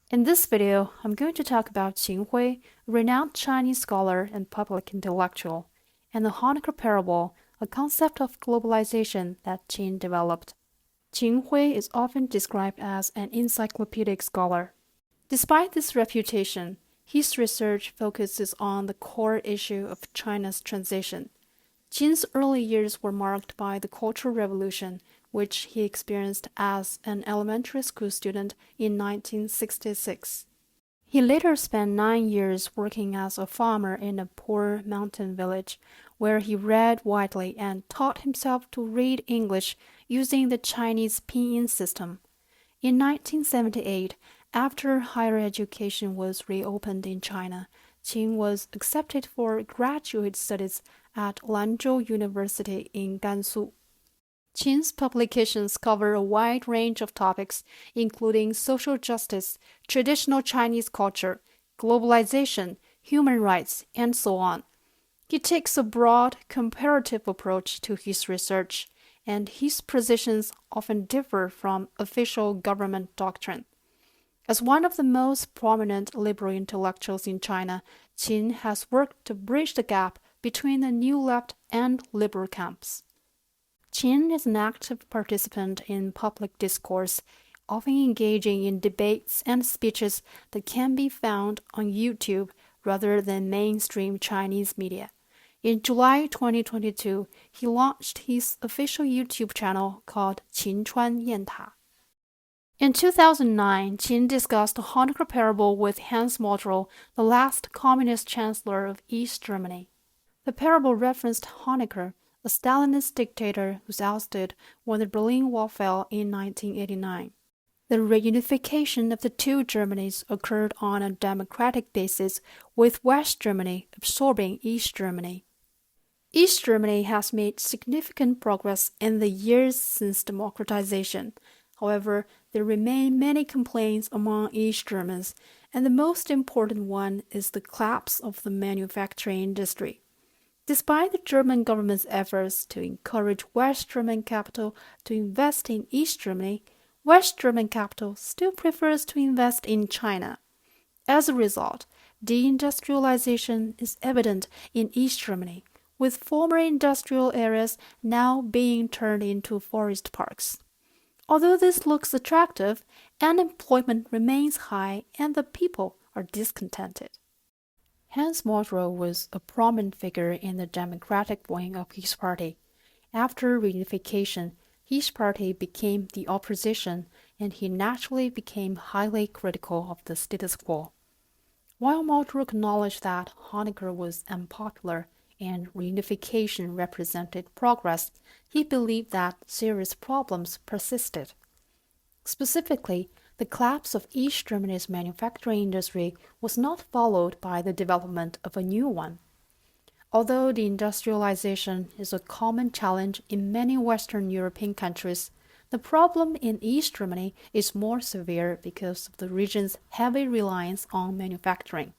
In this video, I'm going to talk about Qin Hui, a renowned Chinese scholar and public intellectual, and the Honecker parable, a concept of globalization that Qin developed. Qin Hui is often described as an encyclopedic scholar. Despite this reputation, his research focuses on the core issue of China's transition. Qin's early years were marked by the Cultural Revolution, which he experienced as an elementary school student in 1966. He later spent 9 years working as a farmer in a poor mountain village, where he read widely and taught himself to read English using the Chinese pinyin system. In 1978, after higher education was reopened in China, Qin was accepted for graduate studies at Lanzhou University in Gansu. Qin's publications cover a wide range of topics, including social justice, traditional Chinese culture, globalization, human rights, and so on. He takes a broad, comparative approach to his research, and his positions often differ from official government doctrine. As one of the most prominent liberal intellectuals in China, Qin has worked to bridge the gap between the New Left and liberal camps. Qin is an active participant in public discourse, often engaging in debates and speeches that can be found on YouTube rather than mainstream Chinese media. In July 2022, he launched his official YouTube channel called Qinchuan Yanta. In 2009, Qin discussed the Honecker parable with Hans Modrow, the last communist chancellor of East Germany. The parable referenced Honecker, a Stalinist dictator who was ousted when the Berlin Wall fell in 1989. The reunification of the two Germanys occurred on a democratic basis, with West Germany absorbing East Germany. East Germany has made significant progress in the years since democratization. However, there remain many complaints among East Germans, and the most important one is the collapse of the manufacturing industry. Despite the German government's efforts to encourage West German capital to invest in East Germany, West German capital still prefers to invest in China. As a result, deindustrialization is evident in East Germany, with former industrial areas now being turned into forest parks. Although this looks attractive, unemployment remains high and the people are discontented. Hans Modrow was a prominent figure in the democratic wing of his party. After reunification, his party became the opposition, and he naturally became highly critical of the status quo. While Modrow acknowledged that Honecker was unpopular and reunification represented progress, he believed that serious problems persisted. Specifically, the collapse of East Germany's manufacturing industry was not followed by the development of a new one. Although the industrialization is a common challenge in many Western European countries, the problem in East Germany is more severe because of the region's heavy reliance on manufacturing.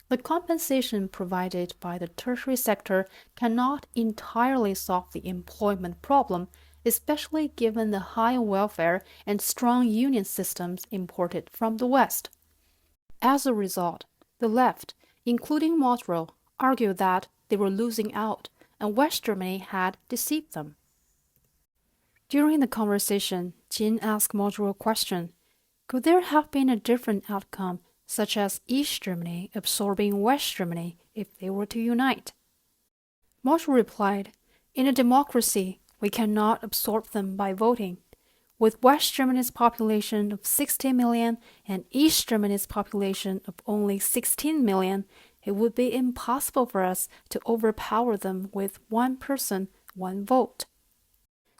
The compensation provided by the tertiary sector cannot entirely solve the employment problem, especially given the high welfare and strong union systems imported from the West. As a result, the left, including Modrow, argued that they were losing out and West Germany had deceived them. During the conversation, Qin asked Modrow a question: could there have been a different outcome, such as East Germany absorbing West Germany if they were to unite? Modrow replied, in a democracy, we cannot absorb them by voting. With West Germany's population of 60 million and East Germany's population of only 16 million, it would be impossible for us to overpower them with one person, one vote.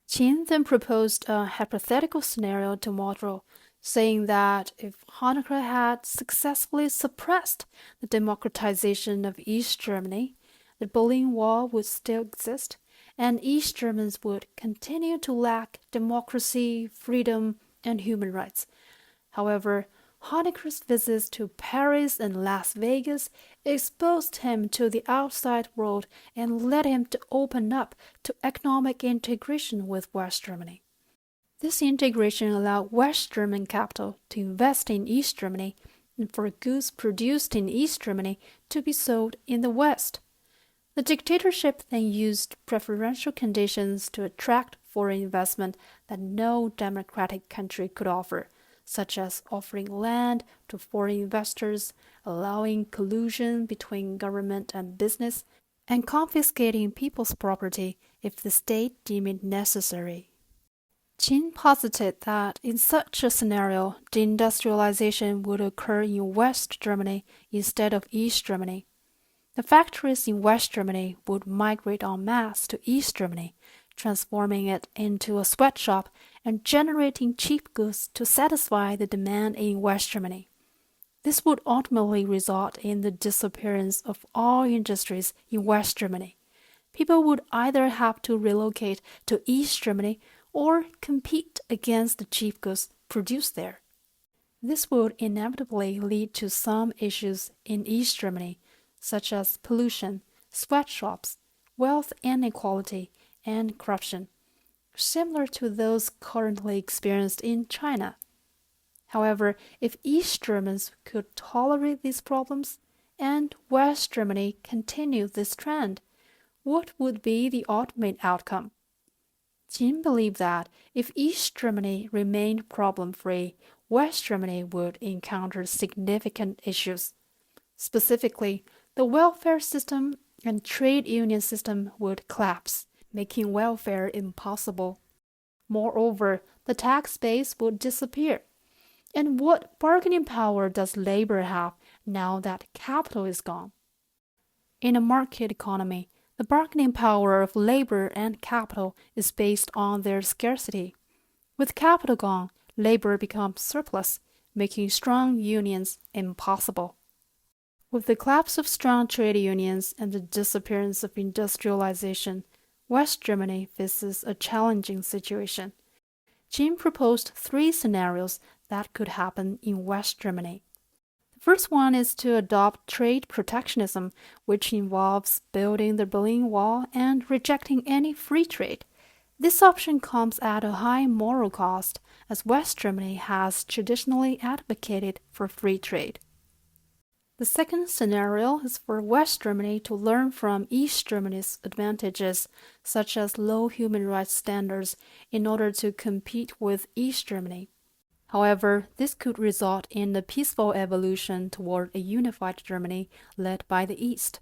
Qin then proposed a hypothetical scenario to Modrow, saying that if Honecker had successfully suppressed the democratization of East Germany, the Berlin Wall would still exist, and East Germans would continue to lack democracy, freedom, and human rights. However, Honecker's visits to Paris and Las Vegas exposed him to the outside world and led him to open up to economic integration with West Germany. This integration allowed West German capital to invest in East Germany and for goods produced in East Germany to be sold in the West. The dictatorship then used preferential conditions to attract foreign investment that no democratic country could offer, such as offering land to foreign investors, allowing collusion between government and business, and confiscating people's property if the state deemed it necessary. Qin posited that in such a scenario, deindustrialization would occur in West Germany instead of East Germany. The factories in West Germany would migrate en masse to East Germany, transforming it into a sweatshop and generating cheap goods to satisfy the demand in West Germany. This would ultimately result in the disappearance of all industries in West Germany. People would either have to relocate to East Germany or compete against the cheap goods produced there. This would inevitably lead to some issues in East Germany, such as pollution, sweatshops, wealth inequality, and corruption, similar to those currently experienced in China. However, if East Germans could tolerate these problems and West Germany continued this trend, what would be the ultimate outcome? Qin believed that if East Germany remained problem-free, West Germany would encounter significant issues. Specifically, the welfare system and trade union system would collapse, making welfare impossible. Moreover, the tax base would disappear. And what bargaining power does labor have now that capital is gone? In a market economy, the bargaining power of labor and capital is based on their scarcity. With capital gone, labor becomes surplus, making strong unions impossible. With the collapse of strong trade unions and the disappearance of industrialization, West Germany faces a challenging situation. Qin proposed 3 scenarios that could happen in West Germany. The first one is to adopt trade protectionism, which involves building the Berlin Wall and rejecting any free trade. This option comes at a high moral cost, as West Germany has traditionally advocated for free trade. The second scenario is for West Germany to learn from East Germany's advantages, such as low human rights standards, in order to compete with East Germany. However, this could result in a peaceful evolution toward a unified Germany led by the East.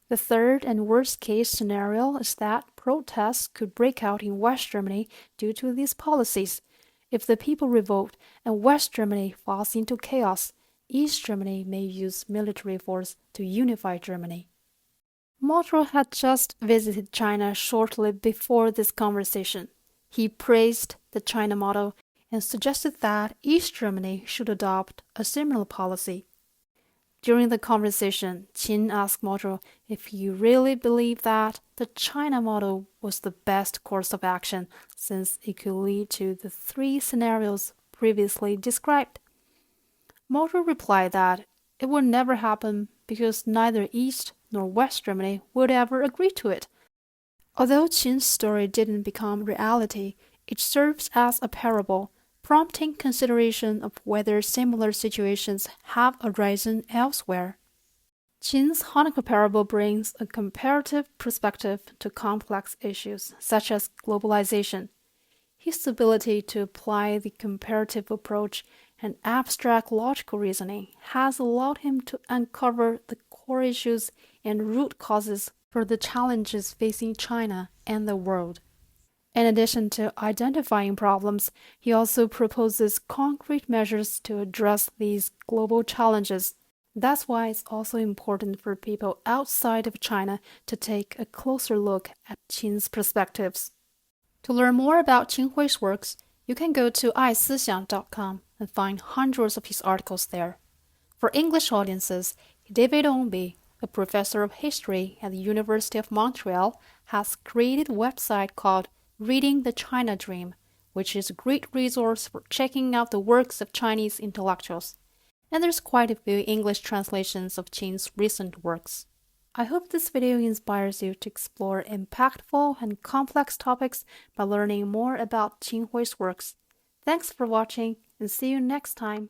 The third and worst-case scenario is that protests could break out in West Germany due to these policies. If the people revolt and West Germany falls into chaos, East Germany may use military force to unify Germany. Mao had just visited China shortly before this conversation. He praised the China model and suggested that East Germany should adopt a similar policy. During the conversation, Qin asked Mao if he really believed that the China model was the best course of action since it could lead to the 3 scenarios previously described. Mao replied that it would never happen because neither East nor West Germany would ever agree to it. Although Qin's story didn't become reality, it serves as a parable, prompting consideration of whether similar situations have arisen elsewhere. Qin's Hanukkah parable brings a comparative perspective to complex issues such as globalization. His ability to apply the comparative approach and abstract logical reasoning has allowed him to uncover the core issues and root causes for the challenges facing China and the world. In addition to identifying problems, he also proposes concrete measures to address these global challenges. That's why it's also important for people outside of China to take a closer look at Qin's perspectives. To learn more about Qin Hui's works, you can go to aisiciang.com and find hundreds of his articles there. For English audiences, David Ownby, a professor of history at the University of Montreal, has created a website called Reading the China Dream, which is a great resource for checking out the works of Chinese intellectuals. And there's quite a few English translations of Qin's recent works. I hope this video inspires you to explore impactful and complex topics by learning more about Qin Hui's works. Thanks for watching and see you next time.